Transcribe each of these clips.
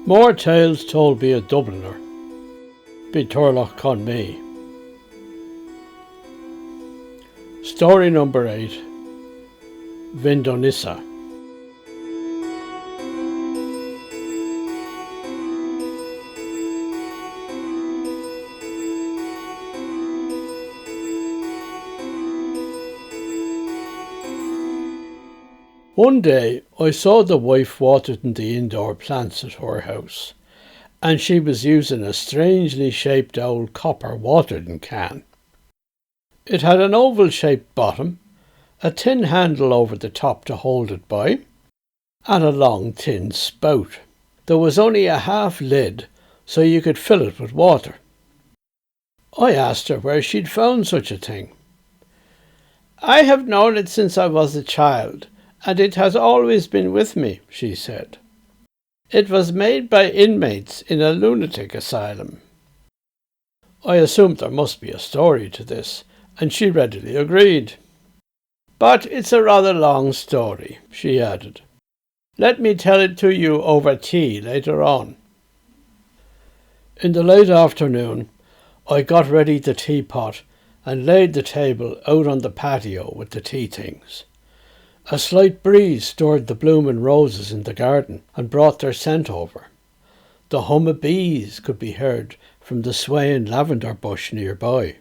More Tales Told by a Dubliner by Turlough Conmee. Story number 8. Vindonissa. One day I saw the wife watering the indoor plants at her house, and she was using a strangely shaped old copper watering can. It had an oval-shaped bottom, a tin handle over the top to hold it by, and a long tin spout. There was only a half lid, so you could fill it with water. I asked her where she'd found such a thing. "I have known it since I was a child, and it has always been with me," she said. "It was made by inmates in a lunatic asylum." I assumed there must be a story to this, and she readily agreed. "But it's a rather long story," she added. "Let me tell it to you over tea later on." In the late afternoon, I got ready the teapot and laid the table out on the patio with the tea things. A slight breeze stirred the blooming roses in the garden and brought their scent over. The hum of bees could be heard from the swaying lavender bush nearby.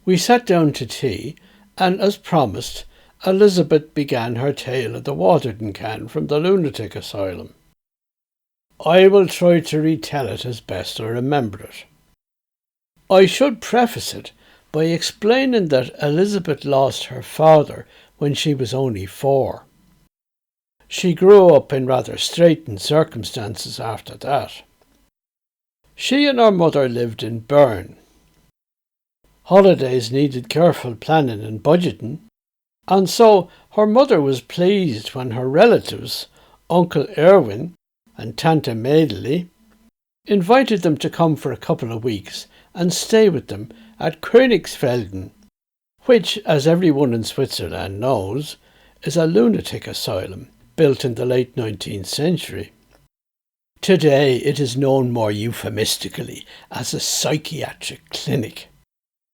We sat down to tea, and as promised, Elisabeth began her tale of the watering can from the lunatic asylum. I will try to retell it as best I remember it. I should preface it by explaining that Elisabeth lost her father when she was only 4. She grew up in rather straitened circumstances after that. She and her mother lived in Bern. Holidays needed careful planning and budgeting, and so her mother was pleased when her relatives, Onkel Erwin and Tante Mädeli, invited them to come for a couple of weeks and stay with them at Königsfelden, which, as everyone in Switzerland knows, is a lunatic asylum built in the late 19th century. Today it is known more euphemistically as a psychiatric clinic,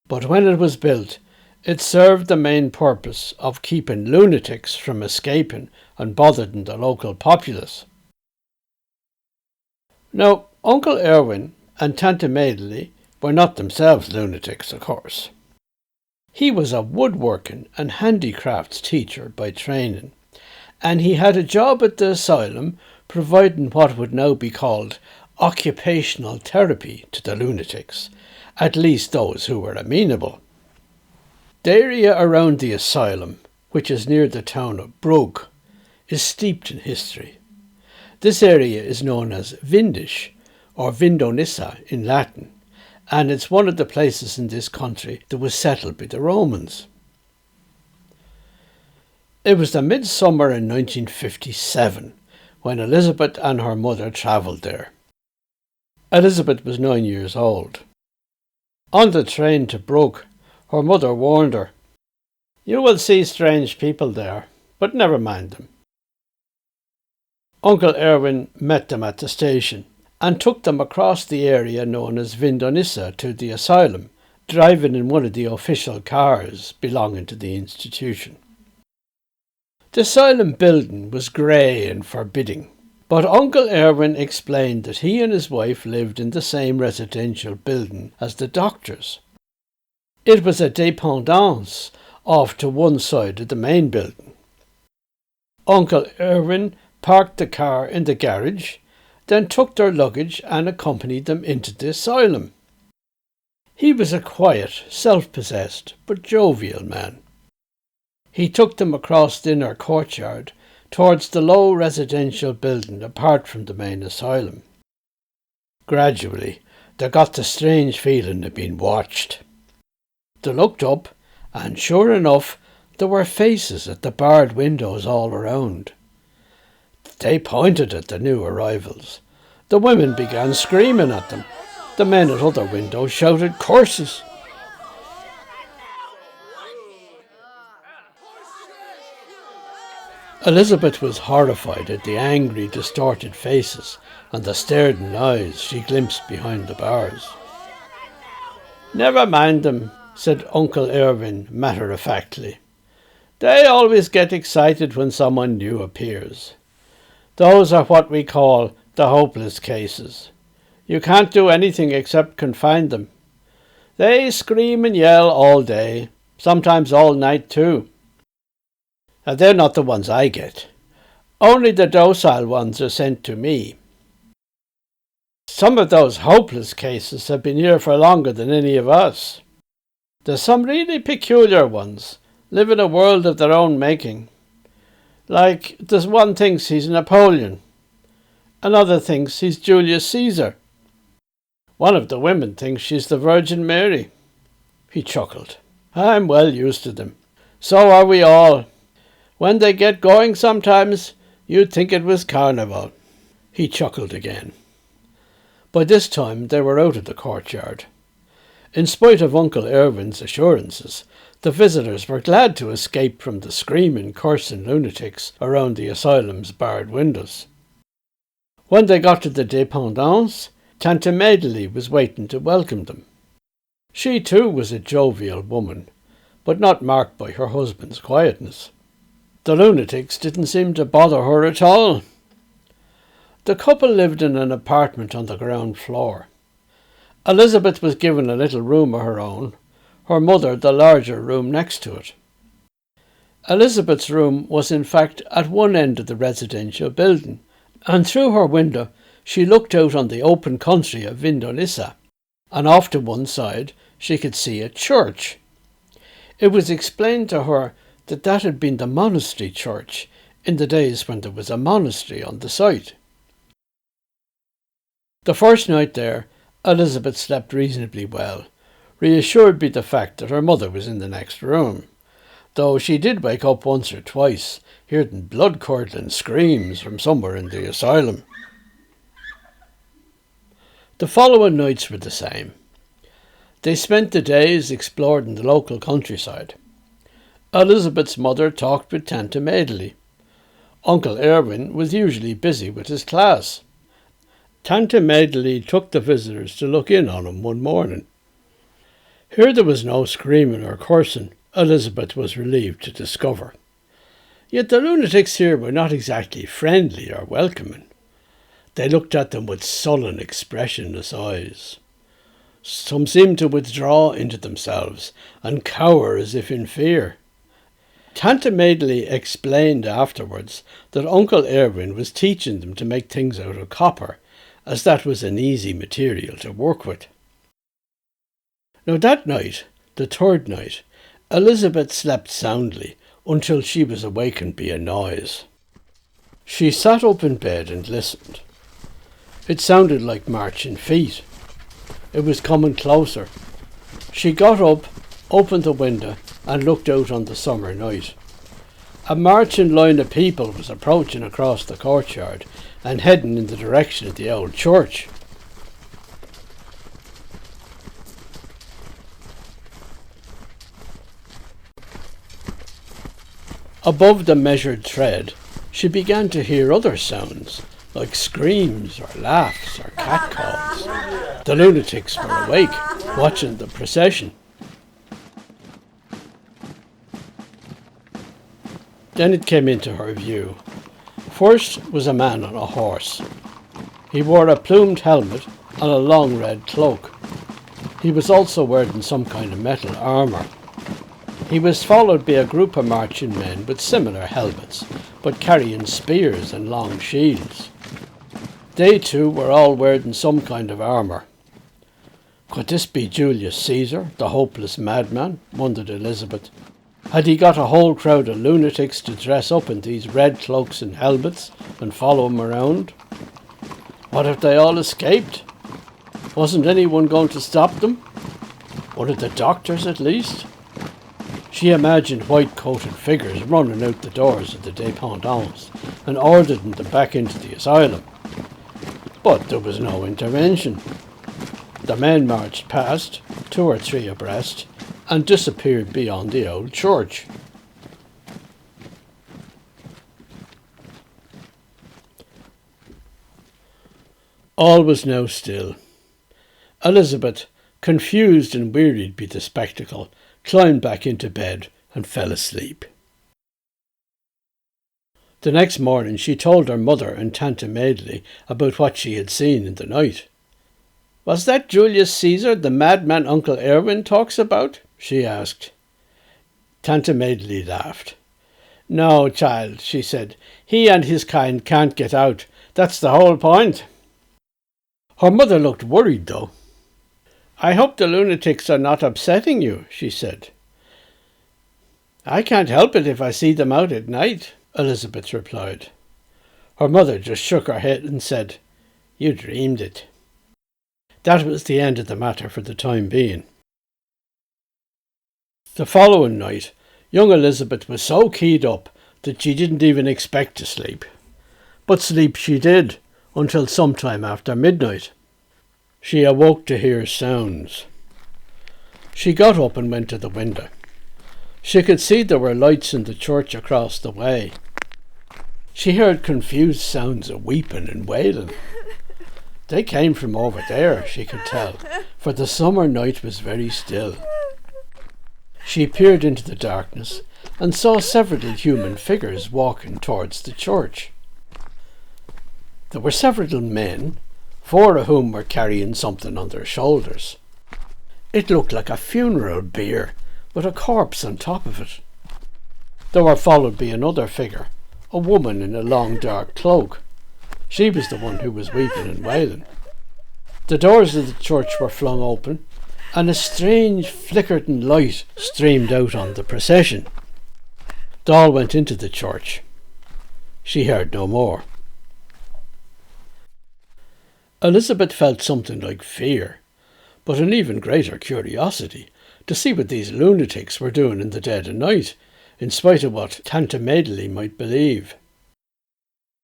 but when it was built, it served the main purpose of keeping lunatics from escaping and bothering the local populace. Now, Uncle Erwin and Tante Mädeli were not themselves lunatics, of course. He was a woodworking and handicrafts teacher by training, and he had a job at the asylum providing what would now be called occupational therapy to the lunatics, at least those who were amenable. The area around the asylum, which is near the town of Brugg, is steeped in history. This area is known as Vindisch, or Vindonissa in Latin, and it's one of the places in this country that was settled by the Romans. It was the midsummer in 1957 when Elisabeth and her mother travelled there. Elisabeth was 9 years old. On the train to Brugg, her mother warned her, "You will see strange people there, but never mind them." Uncle Erwin met them at the station and took them across the area known as Vindonissa to the asylum, driving in one of the official cars belonging to the institution. The asylum building was grey and forbidding, but Uncle Erwin explained that he and his wife lived in the same residential building as the doctors. It was a dépendance off to one side of the main building. Uncle Erwin parked the car in the garage, then took their luggage and accompanied them into the asylum. He was a quiet, self-possessed, but jovial man. He took them across the inner courtyard towards the low residential building apart from the main asylum. Gradually, they got the strange feeling of being watched. They looked up, and sure enough, there were faces at the barred windows all around. They pointed at the new arrivals. The women began screaming at them. The men at other windows shouted curses. Elizabeth was horrified at the angry, distorted faces and the staring eyes she glimpsed behind the bars. "Never mind them," said Uncle Erwin matter-of-factly. "They always get excited when someone new appears. Those are what we call the hopeless cases. You can't do anything except confine them. They scream and yell all day, sometimes all night too. And they're not the ones I get. Only the docile ones are sent to me. Some of those hopeless cases have been here for longer than any of us. There's some really peculiar ones, live in a world of their own making. Like, there's one thinks he's Napoleon, another thinks he's Julius Caesar. One of the women thinks she's the Virgin Mary." He chuckled. "I'm well used to them. So are we all. When they get going sometimes, you'd think it was carnival." He chuckled again. By this time they were out of the courtyard. In spite of Uncle Erwin's assurances, the visitors were glad to escape from the screaming, cursing lunatics around the asylum's barred windows. When they got to the dépendance, Tante Mädeli was waiting to welcome them. She too was a jovial woman, but not marked by her husband's quietness. The lunatics didn't seem to bother her at all. The couple lived in an apartment on the ground floor. Elisabeth was given a little room of her own, her mother the larger room next to it. Elisabeth's room was in fact at one end of the residential building, and through her window she looked out on the open country of Vindonissa, and off to one side she could see a church. It was explained to her that that had been the monastery church in the days when there was a monastery on the site. The first night there, Elisabeth slept reasonably well, reassured by the fact that her mother was in the next room, though she did wake up once or twice, hearing blood-curdling screams from somewhere in the asylum. The following nights were the same. They spent the days exploring the local countryside. Elisabeth's mother talked with Tante Mädeli. Uncle Erwin was usually busy with his class. Tante Mädeli took the visitors to look in on him one morning. Here there was no screaming or cursing, Elisabeth was relieved to discover. Yet the lunatics here were not exactly friendly or welcoming. They looked at them with sullen, expressionless eyes. Some seemed to withdraw into themselves and cower as if in fear. Tante Mädeli explained afterwards that Uncle Erwin was teaching them to make things out of copper, as that was an easy material to work with. Now that night, the third night, Elisabeth slept soundly until she was awakened by a noise. She sat up in bed and listened. It sounded like marching feet. It was coming closer. She got up, opened the window and looked out on the summer night. A marching line of people was approaching across the courtyard and heading in the direction of the old church. Above the measured tread, she began to hear other sounds, like screams or laughs or catcalls. The lunatics were awake, watching the procession. Then it came into her view. First was a man on a horse. He wore a plumed helmet and a long red cloak. He was also wearing some kind of metal armour. He was followed by a group of marching men with similar helmets, but carrying spears and long shields. They too were all wearing some kind of armour. Could this be Julius Caesar, the hopeless madman? Wondered Elisabeth. Had he got a whole crowd of lunatics to dress up in these red cloaks and helmets and follow him around? What if they all escaped? Wasn't anyone going to stop them? One of the doctors at least? She imagined white-coated figures running out the doors of the dépendance and ordering them back into the asylum. But there was no intervention. The men marched past, 2 or 3 abreast, and disappeared beyond the old church. All was now still. Elisabeth, confused and wearied by the spectacle, climbed back into bed and fell asleep. The next morning she told her mother and Tante Mädeli about what she had seen in the night. "Was that Julius Caesar the madman Uncle Erwin talks about?" she asked. Tante Mädeli laughed. "No, child," she said. "He and his kind can't get out. That's the whole point." Her mother looked worried, though. "I hope the lunatics are not upsetting you," she said. "I can't help it if I see them out at night," Elisabeth replied. Her mother just shook her head and said, "You dreamed it." That was the end of the matter for the time being. The following night, young Elisabeth was so keyed up that she didn't even expect to sleep. But sleep she did, until sometime after midnight. She awoke to hear sounds. She got up and went to the window. She could see there were lights in the church across the way. She heard confused sounds of weeping and wailing. They came from over there, she could tell, for the summer night was very still. She peered into the darkness and saw several human figures walking towards the church. There were several men, 4 of whom were carrying something on their shoulders. It looked like a funeral bier with a corpse on top of it. They were followed by another figure, a woman in a long dark cloak. She was the one who was weeping and wailing. The doors of the church were flung open, and a strange flickering light streamed out on the procession. They all went into the church. She heard no more. Elisabeth felt something like fear, but an even greater curiosity to see what these lunatics were doing in the dead of night, in spite of what Tante Mädeli might believe.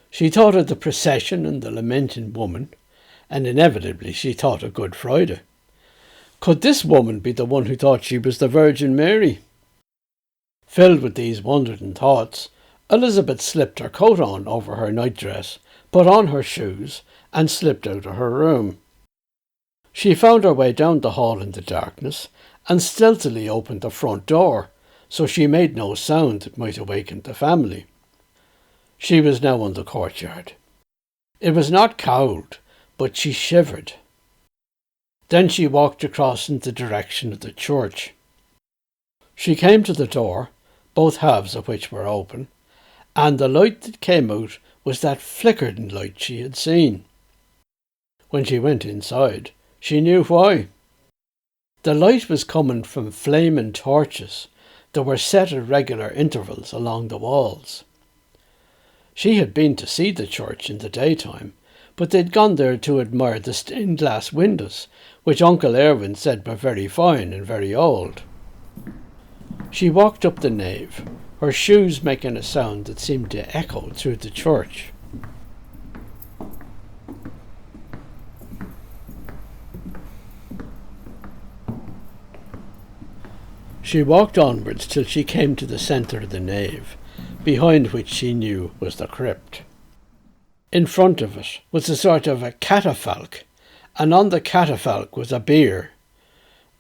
She thought of the procession and the lamenting woman, and inevitably she thought of Good Friday. Could this woman be the one who thought she was the Virgin Mary? Filled with these wondering thoughts, Elisabeth slipped her coat on over her nightdress, put on her shoes, and slipped out of her room. She found her way down the hall in the darkness, and stealthily opened the front door, so she made no sound that might awaken the family. She was now in the courtyard. It was not cold, but she shivered. Then she walked across in the direction of the church. She came to the door, both halves of which were open, and the light that came out was that flickering light she had seen. When she went inside, she knew why. The light was coming from flaming torches that were set at regular intervals along the walls. She had been to see the church in the daytime, but they'd gone there to admire the stained glass windows, which Uncle Erwin said were very fine and very old. She walked up the nave, her shoes making a sound that seemed to echo through the church. She walked onwards till she came to the centre of the nave, behind which she knew was the crypt. In front of it was a sort of a catafalque, and on the catafalque was a bier,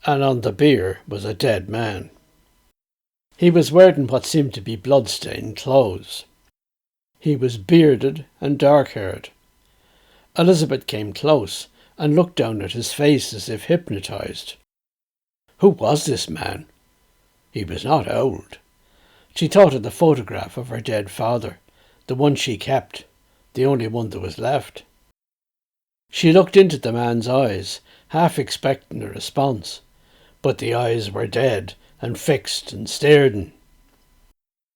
and on the bier was a dead man. He was wearing what seemed to be blood-stained clothes. He was bearded and dark-haired. Elisabeth came close and looked down at his face as if hypnotised. Who was this man? He was not old. She thought of the photograph of her dead father, the one she kept, the only one that was left. She looked into the man's eyes, half expecting a response, but the eyes were dead and fixed and staring.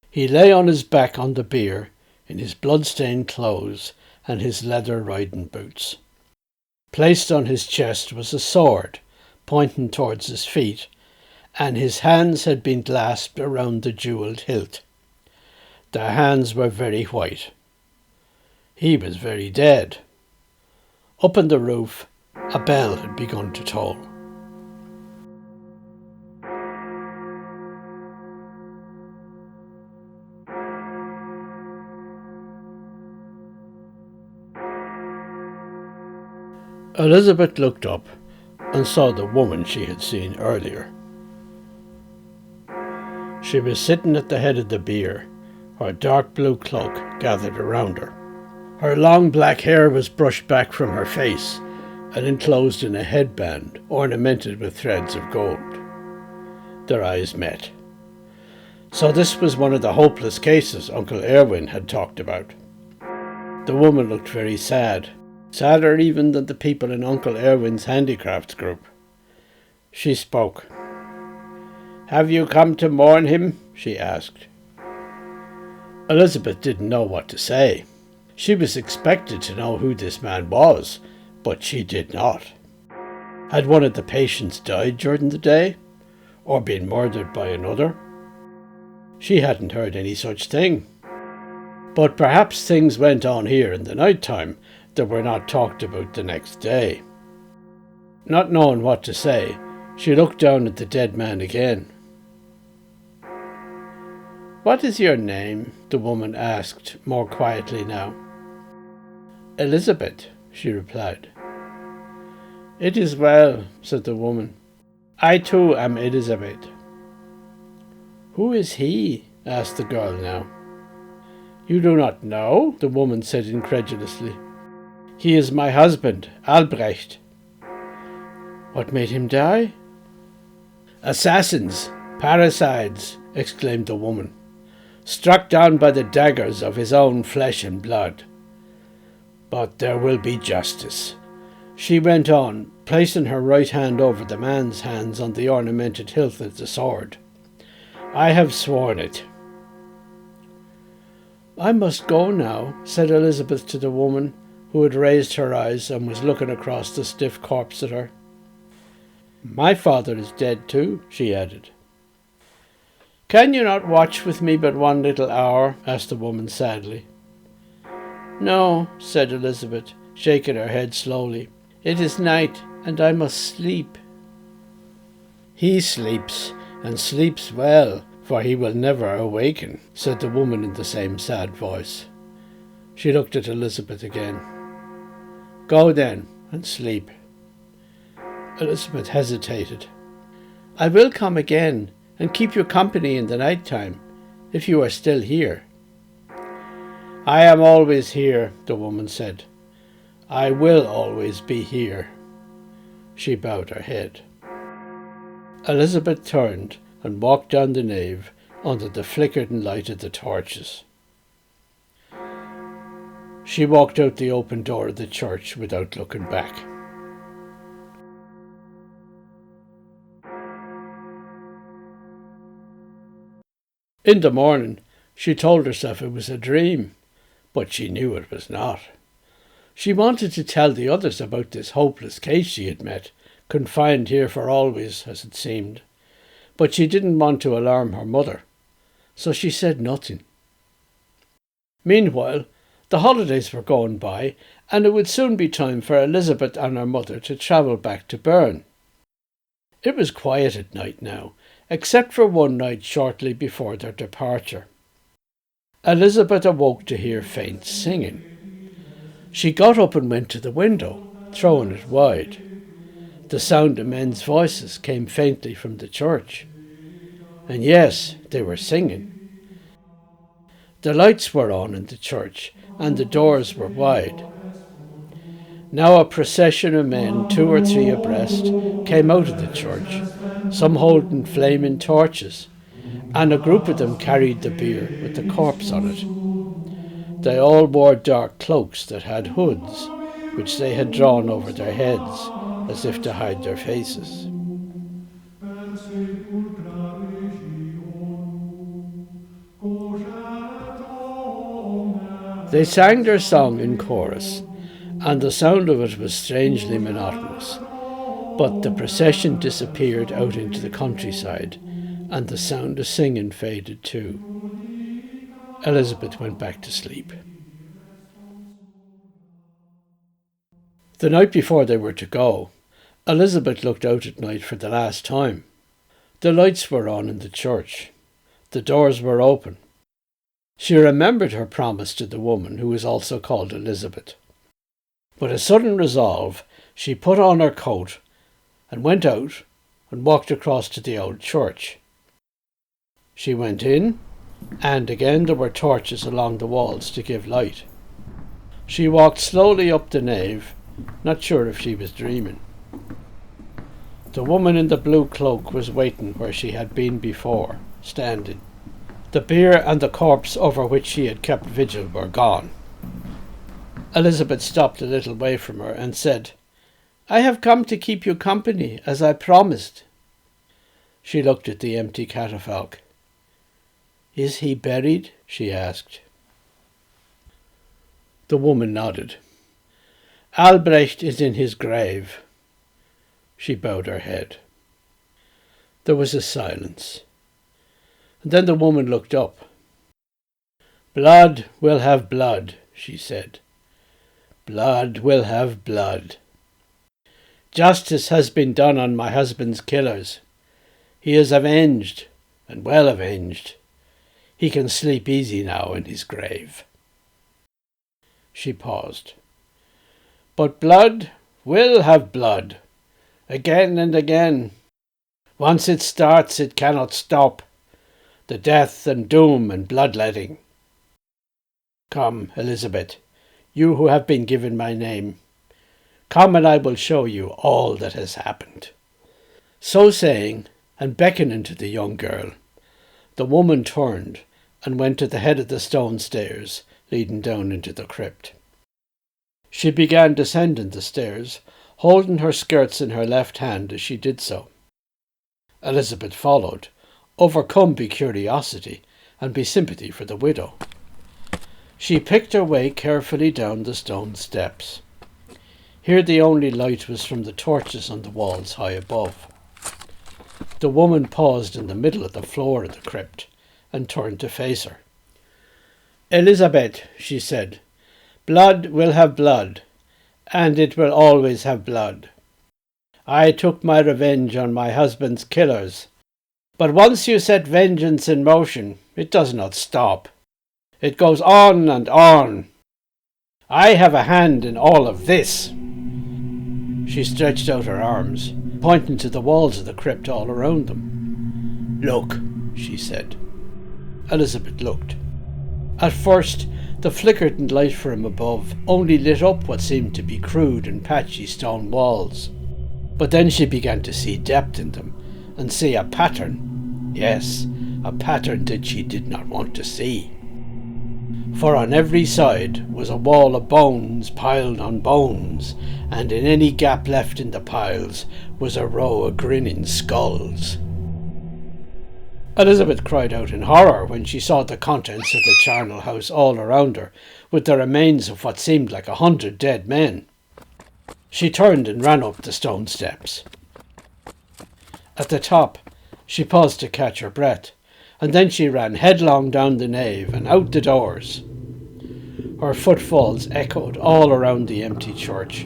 He lay on his back on the bier, in his blood-stained clothes and his leather riding boots. Placed on his chest was a sword, pointing towards his feet, and his hands had been clasped around the jewelled hilt. The hands were very white. He was very dead. Up on the roof, a bell had begun to toll. Elisabeth looked up and saw the woman she had seen earlier. She was sitting at the head of the bier, her dark blue cloak gathered around her. Her long black hair was brushed back from her face and enclosed in a headband ornamented with threads of gold. Their eyes met. So this was one of the hopeless cases Uncle Erwin had talked about. The woman looked very sad, sadder even than the people in Uncle Erwin's handicrafts group. She spoke. "Have you come to mourn him?" she asked. Elisabeth didn't know what to say. She was expected to know who this man was, but she did not. Had one of the patients died during the day, or been murdered by another? She hadn't heard any such thing. But perhaps things went on here in the night time that were not talked about the next day. Not knowing what to say, she looked down at the dead man again. "What is your name?" the woman asked, more quietly now. "Elisabeth," she replied. "It is well," said the woman. "I too am Elisabeth." "Who is he?" asked the girl now. "You do not know?" the woman said incredulously. "He is my husband, Albrecht." "What made him die?" "Assassins, parricides," exclaimed the woman, "struck down by the daggers of his own flesh and blood. But there will be justice," she went on, placing her right hand over the man's hands on the ornamented hilt of the sword. "I have sworn it." "I must go now," said Elisabeth to the woman, who had raised her eyes and was looking across the stiff corpse at her. "My father is dead too," she added. "Can you not watch with me but one little hour?" asked the woman sadly. "No," said Elisabeth, shaking her head slowly. "It is night, and I must sleep." "He sleeps, and sleeps well, for he will never awaken," said the woman in the same sad voice. She looked at Elisabeth again. "Go then, and sleep." Elisabeth hesitated. "I will come again, and keep you company in the night time, if you are still here." "I am always here," the woman said. "I will always be here." She bowed her head. Elisabeth turned and walked down the nave under the flickering light of the torches. She walked out the open door of the church without looking back. In the morning, she told herself it was a dream, but she knew it was not. She wanted to tell the others about this hopeless case she had met, confined here for always, as it seemed, but she didn't want to alarm her mother, so she said nothing. Meanwhile, the holidays were going by, and it would soon be time for Elisabeth and her mother to travel back to Bern. It was quiet at night now, except for one night shortly before their departure. Elisabeth awoke to hear faint singing. She got up and went to the window, throwing it wide. The sound of men's voices came faintly from the church. And yes, they were singing. The lights were on in the church, and the doors were wide. Now a procession of men, 2 or 3 abreast, came out of the church, some holding flaming torches, and a group of them carried the bier with the corpse on it. They all wore dark cloaks that had hoods, which they had drawn over their heads, as if to hide their faces. They sang their song in chorus, and the sound of it was strangely monotonous. But the procession disappeared out into the countryside, and the sound of singing faded too. Elisabeth went back to sleep. The night before they were to go, Elisabeth looked out at night for the last time. The lights were on in the church. The doors were open. She remembered her promise to the woman who was also called Elisabeth. With a sudden resolve, She put on her coat and went out and walked across to the old church. She went in, and again there were torches along the walls to give light. She walked slowly up the nave, not sure if she was dreaming. The woman in the blue cloak was waiting where she had been before, standing. The bier and the corpse over which she had kept vigil were gone. Elisabeth stopped a little way from her and said, "I have come to keep you company, as I promised." She looked at the empty catafalque. "Is he buried?" she asked. The woman nodded. "Albrecht is in his grave." She bowed her head. There was a silence. And then the woman looked up. "Blood will have blood," she said. "Blood will have blood. Justice has been done on my husband's killers. He is avenged, and well avenged. He can sleep easy now in his grave." She paused. "But blood will have blood, again and again. Once it starts, it cannot stop. The death and doom and bloodletting. Come, Elisabeth, you who have been given my name. Come and I will show you all that has happened." So saying, and beckoning to the young girl, the woman turned and went to the head of the stone stairs leading down into the crypt. She began descending the stairs, holding her skirts in her left hand as she did so. Elisabeth followed, overcome by curiosity and by sympathy for the widow. She picked her way carefully down the stone steps. Here the only light was from the torches on the walls high above. The woman paused in the middle of the floor of the crypt and turned to face her. "Elisabeth," she said, "blood will have blood, and it will always have blood. I took my revenge on my husband's killers, but once you set vengeance in motion, it does not stop. It goes on and on. I have a hand in all of this." She stretched out her arms, pointing to the walls of the crypt all around them. "Look," she said. Elisabeth looked. At first, the flickering light from above only lit up what seemed to be crude and patchy stone walls. But then she began to see depth in them, and see a pattern. Yes, a pattern that she did not want to see. For on every side was a wall of bones piled on bones, and in any gap left in the piles was a row of grinning skulls. Elisabeth cried out in horror when she saw the contents of the charnel house all around her, with the remains of what seemed like 100 dead men. She turned and ran up the stone steps. At the top, she paused to catch her breath, and then she ran headlong down the nave and out the doors. Her footfalls echoed all around the empty church.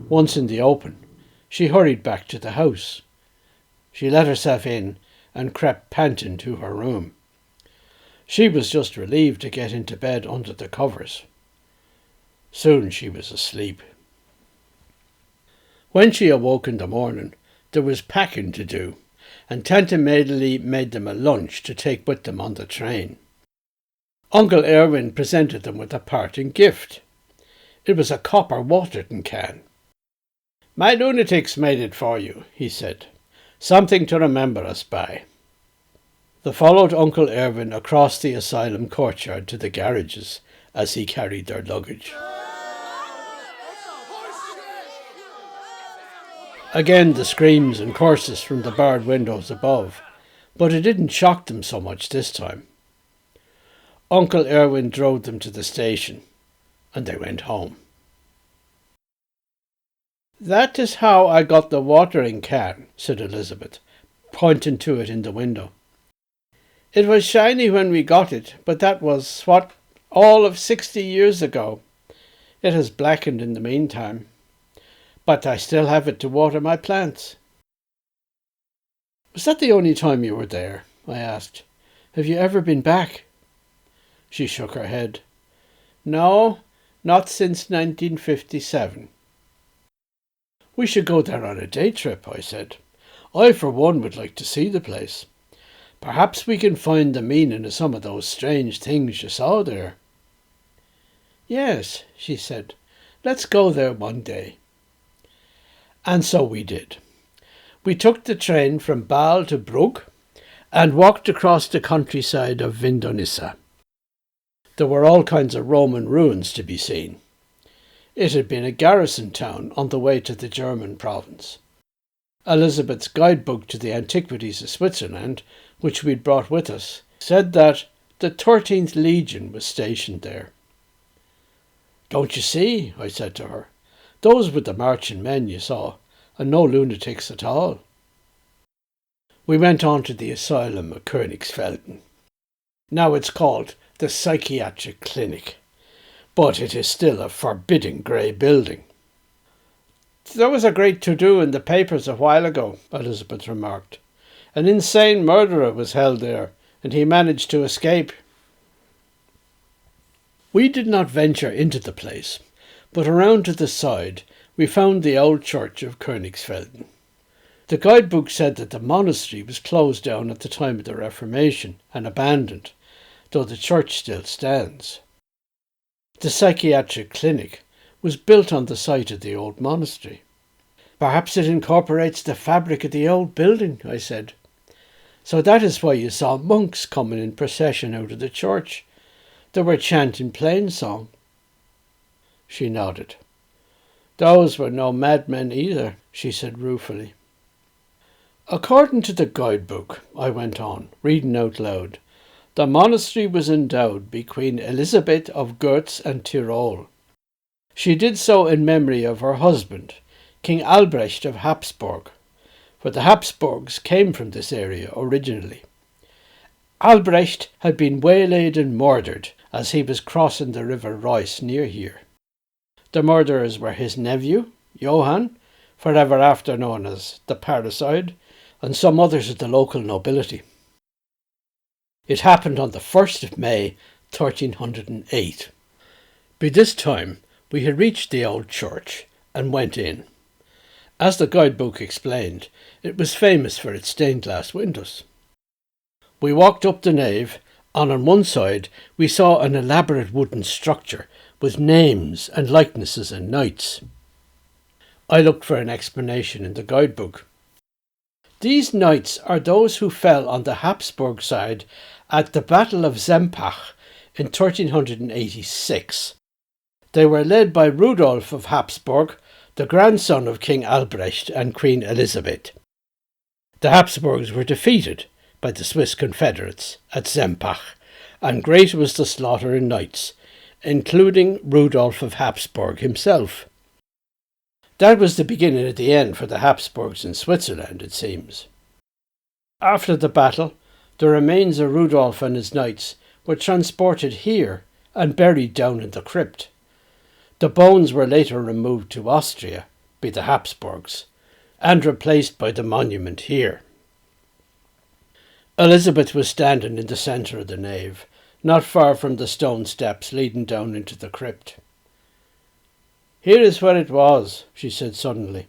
Once in the open, she hurried back to the house. She let herself in and crept panting to her room. She was just relieved to get into bed under the covers. Soon she was asleep. When she awoke in the morning, there was packing to do, and Tante Mädeli made them a lunch to take with them on the train. Uncle Erwin presented them with a parting gift. It was a copper watering can. "My lunatics made it for you," he said. "Something to remember us by." They followed Uncle Erwin across the asylum courtyard to the garages as he carried their luggage. Again the screams and curses from the barred windows above, but it didn't shock them so much this time. Uncle Erwin drove them to the station, and they went home. "That is how I got the watering can," said Elisabeth, pointing to it in the window. "It was shiny when we got it, but that was, all of 60 years ago. It has blackened in the meantime. But I still have it to water my plants." "Was that the only time you were there?" I asked. "Have you ever been back?" She shook her head. No, not since 1957. We should go there on a day trip, I said. I, for one, would like to see the place. Perhaps we can find the meaning of some of those strange things you saw there. Yes, she said. Let's go there one day. And so we did. We took the train from Bâle to Brugg and walked across the countryside of Vindonissa. There were all kinds of Roman ruins to be seen. It had been a garrison town on the way to the German province. Elisabeth's guidebook to the antiquities of Switzerland, which we'd brought with us, said that the 13th Legion was stationed there. Don't you see, I said to her, those were the marching men you saw, and no lunatics at all. We went on to the asylum at Königsfelden. Now it's called the Psychiatric Clinic, but it is still a forbidding grey building. There was a great to-do in the papers a while ago, Elisabeth remarked. An insane murderer was held there, and he managed to escape. We did not venture into the place, but around to the side we found the old church of Königsfelden. The guidebook said that the monastery was closed down at the time of the Reformation and abandoned, though the church still stands. The psychiatric clinic was built on the site of the old monastery. Perhaps it incorporates the fabric of the old building, I said. So that is why you saw monks coming in procession out of the church. They were chanting plain song. She nodded. Those were no madmen either, she said ruefully. According to the guidebook, I went on, reading out loud, the monastery was endowed by Queen Elisabeth of Görz and Tyrol. She did so in memory of her husband, King Albrecht of Hapsburg, for the Hapsburgs came from this area originally. Albrecht had been waylaid and murdered as he was crossing the river Reuss near here. The murderers were his nephew, Johann, forever after known as the Parricide, and some others of the local nobility. It happened on the 1st of May, 1308. By this time, we had reached the old church and went in. As the guidebook explained, it was famous for its stained glass windows. We walked up the nave, and on one side we saw an elaborate wooden structure with names and likenesses and knights. I looked for an explanation in the guidebook. These knights are those who fell on the Habsburg side at the Battle of Sempach in 1386. They were led by Rudolf of Hapsburg, the grandson of King Albrecht and Queen Elisabeth. The Habsburgs were defeated by the Swiss Confederates at Sempach, and great was the slaughter in knights, including Rudolf of Hapsburg himself. That was the beginning of the end for the Habsburgs in Switzerland, it seems. After the battle, the remains of Rudolf and his knights were transported here and buried down in the crypt. The bones were later removed to Austria by the Habsburgs and replaced by the monument here. Elisabeth was standing in the centre of the nave, not far from the stone steps leading down into the crypt. Here is where it was, she said suddenly.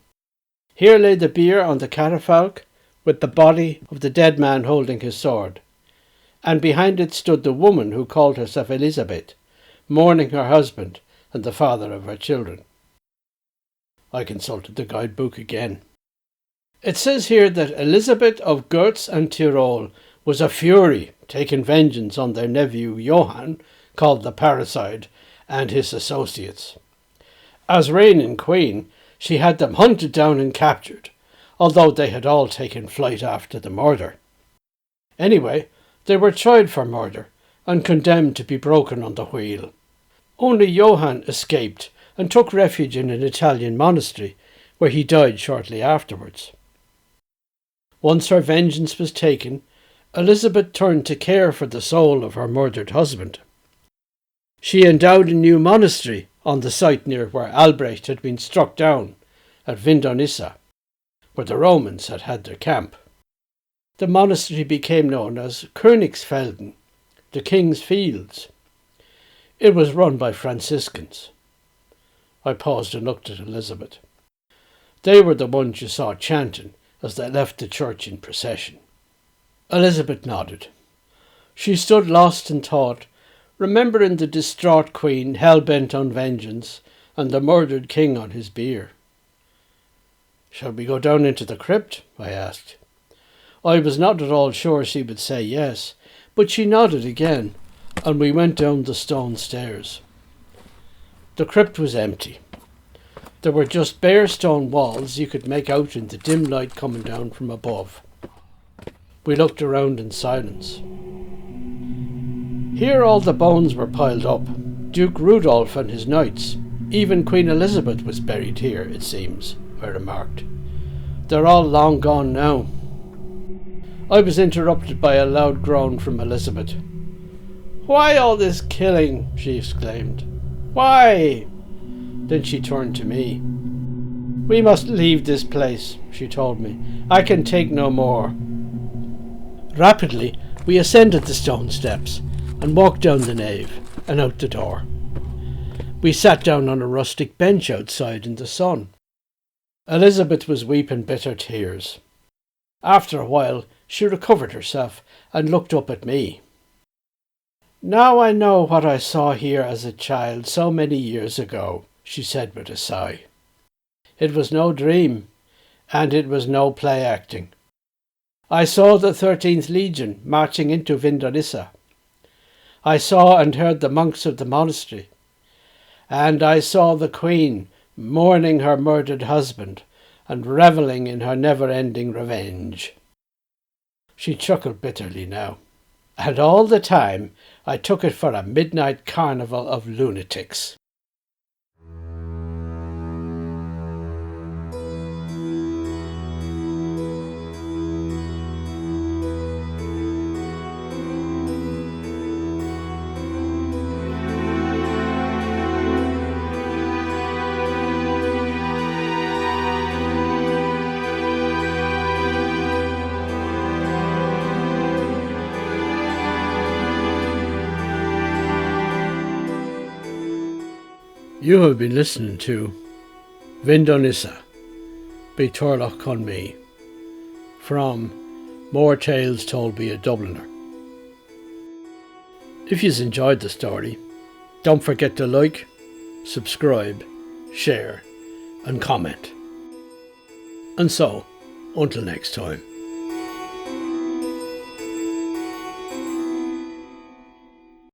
Here lay the bier on the catafalque, with the body of the dead man holding his sword, and behind it stood the woman who called herself Elisabeth, mourning her husband and the father of her children. I consulted the guidebook again. It says here that Elisabeth of Görz and Tyrol was a fury, taking vengeance on their nephew Johann, called the Parricide, and his associates. As reigning queen, she had them hunted down and captured, although they had all taken flight after the murder. Anyway, they were tried for murder and condemned to be broken on the wheel. Only Johann escaped and took refuge in an Italian monastery, where he died shortly afterwards. Once her vengeance was taken, Elisabeth turned to care for the soul of her murdered husband. She endowed a new monastery on the site near where Albrecht had been struck down, at Vindonissa, where the Romans had had their camp. The monastery became known as Königsfelden, the King's Fields. It was run by Franciscans. I paused and looked at Elisabeth. They were the ones you saw chanting as they left the church in procession. Elisabeth nodded. She stood lost in thought, remembering the distraught queen hell-bent on vengeance and the murdered king on his bier. "Shall we go down into the crypt?" I asked. I was not at all sure she would say yes, but she nodded again, and we went down the stone stairs. The crypt was empty. There were just bare stone walls you could make out in the dim light coming down from above. We looked around in silence. Here all the bones were piled up. Duke Rudolph and his knights. Even Queen Elizabeth was buried here, it seems, I remarked. They're all long gone now. I was interrupted by a loud groan from Elisabeth. "Why all this killing?" she exclaimed. "Why?" Then she turned to me. "We must leave this place," she told me. "I can take no more." Rapidly, we ascended the stone steps and walked down the nave and out the door. We sat down on a rustic bench outside in the sun. Elisabeth was weeping bitter tears. After a while, she recovered herself and looked up at me. "Now I know what I saw here as a child so many years ago," she said with a sigh. "It was no dream, and it was no play acting. I saw the 13th Legion marching into Vindonissa. I saw and heard the monks of the monastery, and I saw the Queen mourning her murdered husband and revelling in her never-ending revenge." She chuckled bitterly now. "And all the time I took it for a midnight carnival of lunatics." You have been listening to Vindonissa by Turlough Conmee from More Tales Told by a Dubliner. If you've enjoyed the story, don't forget to like, subscribe, share and comment. And so, until next time.